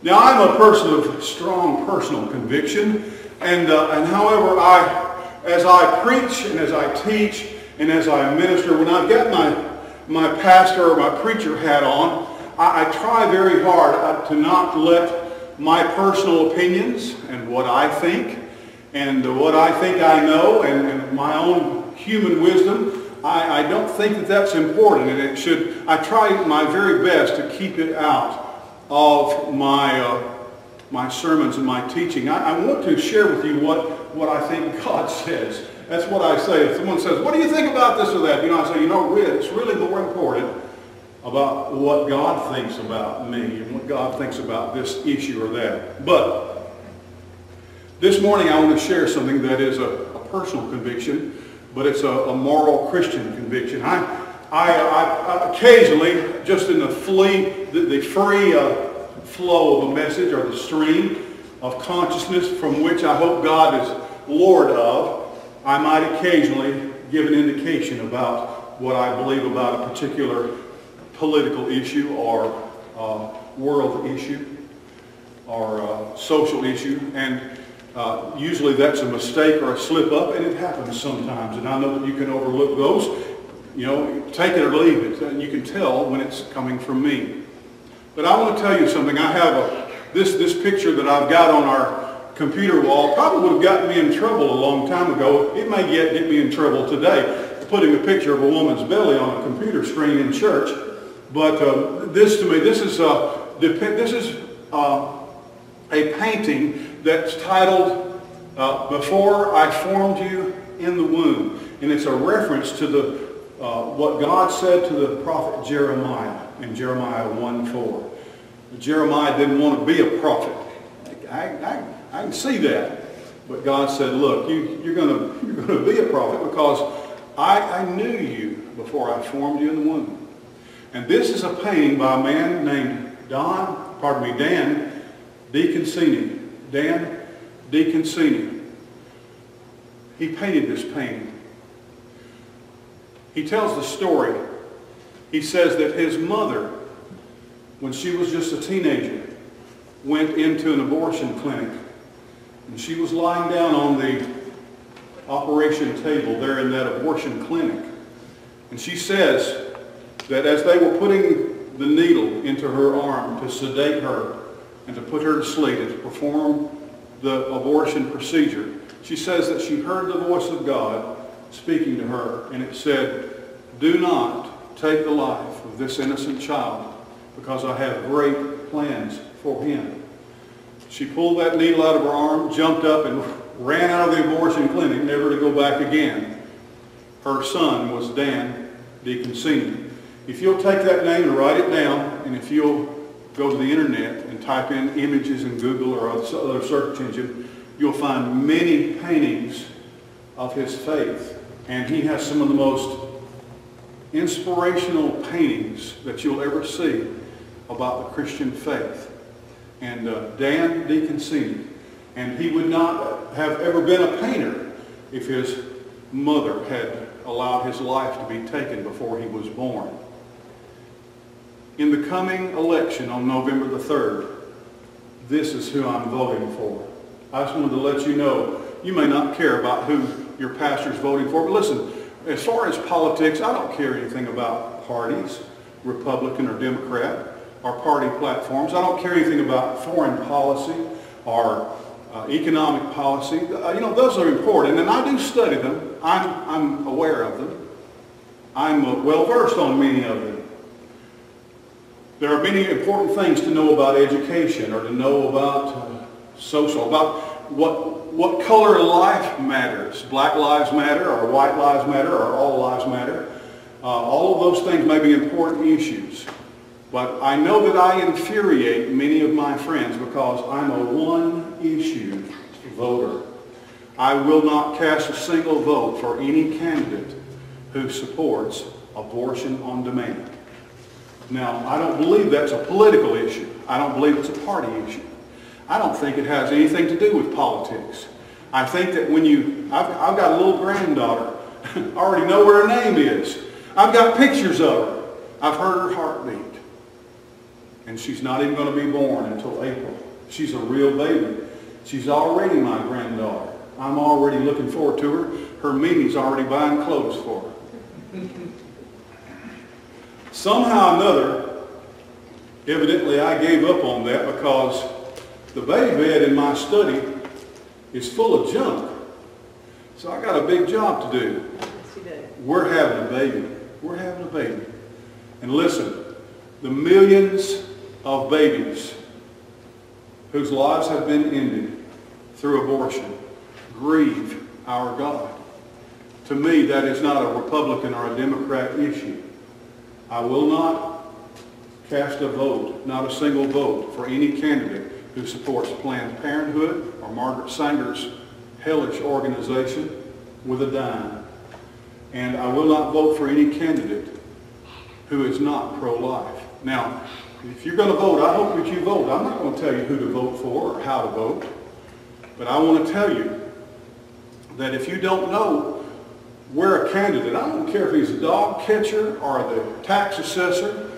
Now, I'm a person of strong personal conviction, and however, as I preach and as I teach and as I minister, when I've got my pastor or my preacher hat on, I try very hard to not let my personal opinions and what I think and what I think I know and my own human wisdom, I don't think that that's important, and it should. I try my very best to keep it out of my sermons and my teaching. I want to share with you what I think God says. That's what I say. If someone says, "What do you think about this or that?" I say, it's really more important about what God thinks about me and what God thinks about this issue or that. But this morning I want to share something that is a personal conviction, but it's a moral Christian conviction. I occasionally, just in the free flow of a message or the stream of consciousness from which I hope God is Lord of, I might occasionally give an indication about what I believe about a particular political issue or world issue or social issue, and usually that's a mistake or a slip up, and it happens sometimes, and I know that you can overlook those. Take it or leave it, and you can tell when it's coming from me. But I want to tell you something. I have this picture that I've got on our computer wall. Probably would have gotten me in trouble a long time ago. It may yet get me in trouble today, putting a picture of a woman's belly on a computer screen in church. But this is a painting that's titled "Before I Formed You in the Womb," and it's a reference to what God said to the prophet Jeremiah in Jeremiah 1:4. Jeremiah didn't want to be a prophet. I can see that, but God said, "Look, you're going to be a prophet because I knew you before I formed you in the womb." And this is a painting by a man named Dan DiConcini. Dan DiConcini. He painted this painting. He tells the story. He says that his mother, when she was just a teenager, went into an abortion clinic. And she was lying down on the operation table there in that abortion clinic. And she says that as they were putting the needle into her arm to sedate her and to put her to sleep and to perform the abortion procedure, she says that she heard the voice of God speaking to her, and it said, "Do not take the life of this innocent child, because I have great plans for him." She pulled that needle out of her arm, jumped up, and ran out of the abortion clinic, never to go back again. Her son was Dan DiConcini. If you'll take that name and write it down, and if you'll go to the internet and type in images in Google or other search engine, you'll find many paintings of his faith. And he has some of the most inspirational paintings that you'll ever see about the Christian faith. And Dan DiConcini. And he would not have ever been a painter if his mother had allowed his life to be taken before he was born. In the coming election on November the 3rd, this is who I'm voting for. I just wanted to let you know, you may not care about who your pastor's voting for, but listen, as far as politics, I don't care anything about parties, Republican or Democrat, or party platforms. I don't care anything about foreign policy or economic policy. Those are important, and I do study them. I'm aware of them. I'm well versed on many of them. There are many important things to know about education, or to know about social, about what color life matters. Black lives matter, or white lives matter, or all lives matter. All of those things may be important issues. But I know that I infuriate many of my friends because I'm a one-issue voter. I will not cast a single vote for any candidate who supports abortion on demand. Now, I don't believe that's a political issue. I don't believe it's a party issue. I don't think it has anything to do with politics. I think that when I've got a little granddaughter. I already know what her name is. I've got pictures of her. I've heard her heartbeat. And she's not even going to be born until April. She's a real baby. She's already my granddaughter. I'm already looking forward to her. Her Mimi's already buying clothes for her. Somehow or another, evidently I gave up on that because the baby bed in my study is full of junk. So I got a big job to do. We're having a baby. We're having a baby. And listen, the millions of babies whose lives have been ended through abortion grieve our God. To me, that is not a Republican or a Democrat issue. I will not cast a vote, not a single vote, for any candidate who supports Planned Parenthood or Margaret Sanger's hellish organization with a dime. And I will not vote for any candidate who is not pro-life. Now, if you're going to vote, I hope that you vote. I'm not going to tell you who to vote for or how to vote. But I want to tell you that if you don't know where a candidate, I don't care if he's a dog catcher or the tax assessor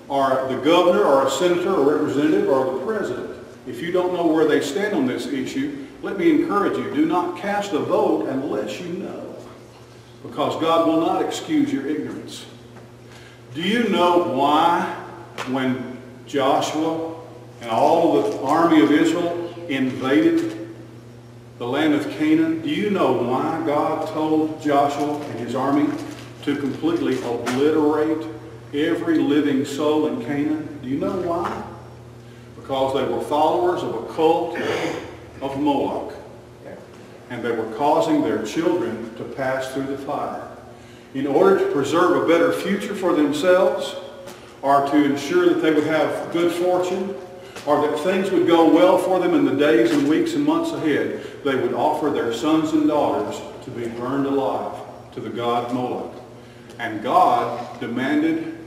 or the governor or a senator or representative or the president, if you don't know where they stand on this issue, let me encourage you, do not cast a vote unless you know, because God will not excuse your ignorance. Do you know why when Joshua and all of the army of Israel invaded the land of Canaan, do you know why God told Joshua and his army to completely obliterate every living soul in Canaan? Do you know why? Because they were followers of a cult of Moloch. And they were causing their children to pass through the fire. In order to preserve a better future for themselves, or to ensure that they would have good fortune, or that things would go well for them in the days and weeks and months ahead, they would offer their sons and daughters to be burned alive to the god Moloch. And God demanded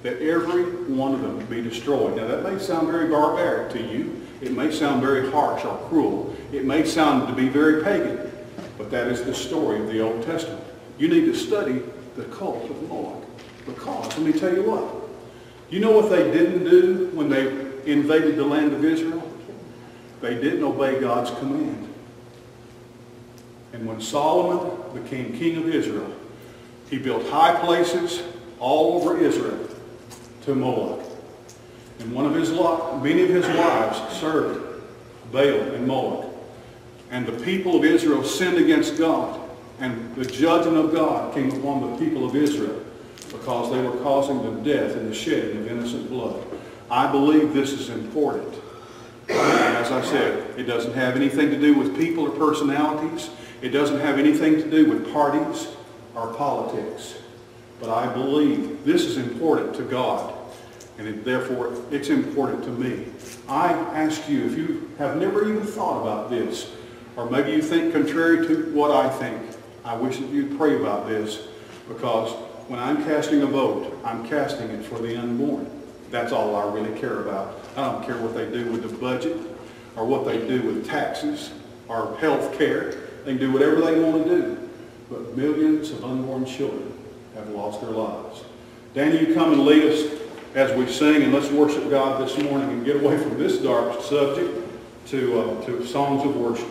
that every one of them be destroyed. Now that may sound very barbaric to you. It may sound very harsh or cruel. It may sound to be very pagan. But that is the story of the Old Testament. You need to study the cult of Moloch. Because, let me tell you what. You know what they didn't do when they invaded the land of Israel? They didn't obey God's command. And when Solomon became king of Israel, he built high places all over Israel to Moloch. And many of his wives served Bain and Moloch. And the people of Israel sinned against God. And the judgment of God came upon the people of Israel because they were causing the death and the shedding of innocent blood. I believe this is important. And as I said, it doesn't have anything to do with people or personalities. It doesn't have anything to do with parties or politics. But I believe this is important to God. And therefore, it's important to me. I ask you, if you have never even thought about this, or maybe you think contrary to what I think, I wish that you'd pray about this, because when I'm casting a vote, I'm casting it for the unborn. That's all I really care about. I don't care what they do with the budget, or what they do with taxes, or health care. They can do whatever they want to do. But millions of unborn children have lost their lives. Danny, you come and lead us as we sing, and let's worship God this morning and get away from this dark subject to songs of worship.